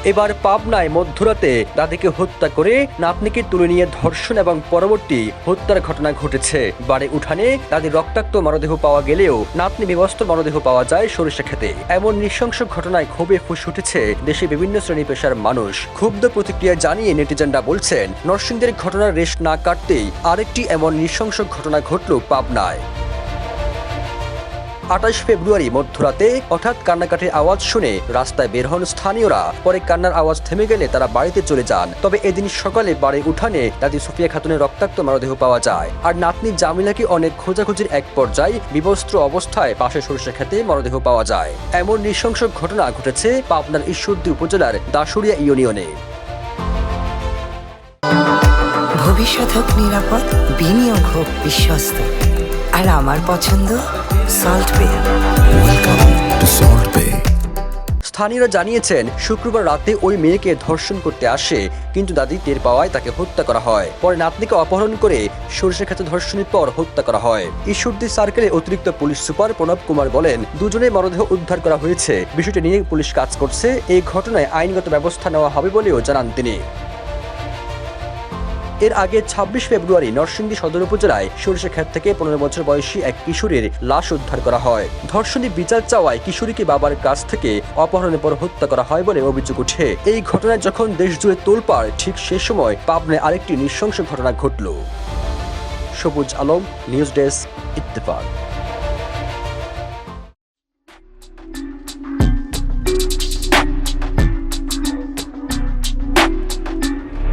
এবার পাবনায় মধ্যরাতে দাদিকে হত্যা করে নাতনিকে তুলে নিয়ে ধর্ষণ এবং পরবর্তী হত্যার ঘটনা ঘটেছে। বাড়ি উঠানে দাদির রক্তাক্ত মরদেহ পাওয়া গেলেও নাতনি বিবস্ত্র মরদেহ পাওয়া যায় সরিষা ক্ষেতে। এমন নৃশংস ঘটনায় ক্ষোভে ফুঁসে উঠেছে দেশে বিভিন্ন শ্রেণী পেশার মানুষ। ক্ষুব্ধ প্রতিক্রিয়া জানিয়ে নেটিজেনরা বলছেন, নরসিংদীর ঘটনার রেশ না কাটতেই আরেকটি এমন নৃশংস ঘটনা ঘটল পাবনায়। 28 ফেব্রুয়ারি মধ্যরাতে হঠাৎ কান্নাকাটির আওয়াজ শুনে রাস্তায় বের হন স্থানীয়রা। পরে কান্নার আওয়াজ থেমে গেলে তারা বাড়িতে চলে যান। তবে এদিন সকালে বাড়ির উঠানে দাদি সুফিয়া খাতুনের রক্তাক্ত মরদেহ পাওয়া যায়। আর নাতনি জামিলাকে অনেক খোঁজাখুঁজির এক পর্যায়ে বিবস্ত্র অবস্থায় পাশে সরিষা ক্ষেতে মরদেহ পাওয়া যায়। এমন নৃশংস ঘটনা ঘটেছে পাবনার ঈশ্বরদী উপজেলার দাসুরিয়া ইউনিয়নে। ভবিষ্যৎ হোক নিরাপদ, বিনিয়োগ হোক বিশ্বস্ত, আর আমার পছন্দ সল্ট বে। ওয়েলকাম টু সল্ট বে। স্থানীয়রা জানিয়েছেন, শুক্রবার রাতে ওই মেয়েকে ধর্ষণ করতে আসে, কিন্তু দাদি টের পাওয়ায় তাকে হত্যা করা হয়। পরে নাতনিকে অপহরণ করে সরিষা ক্ষেতে ধর্ষণের পর হত্যা করা হয়। ঈশ্বরদী সার্কেলে অতিরিক্ত পুলিশ সুপার প্রণব কুমার বলেন, দুজনের মরদেহ উদ্ধার করা হয়েছে। বিষয়টি নিয়ে পুলিশ কাজ করছে। এই ঘটনায় আইনগত ব্যবস্থা নেওয়া হবে বলেও জানান তিনি। এর আগে 26 ফেব্রুয়ারি নরসিংদী সদর উপজেলায় সরিষা ক্ষেত থেকে 15 বছর বয়সী এক কিশোরীর লাশ উদ্ধার করা হয়। ধর্ষণী বিচার চাওয়ায় কিশোরীকে বাবার কাছ থেকে অপহরণের পর হত্যা করা হয় বলে অভিযোগ ওঠে। এই ঘটনায় যখন দেশ জুড়ে তোলপাড়, ঠিক সে সময় পাবনায় আরেকটি নৃশংস ঘটনা ঘটল। সবুজ আলম, নিউজ ডেস্ক, ইত্তেফাক।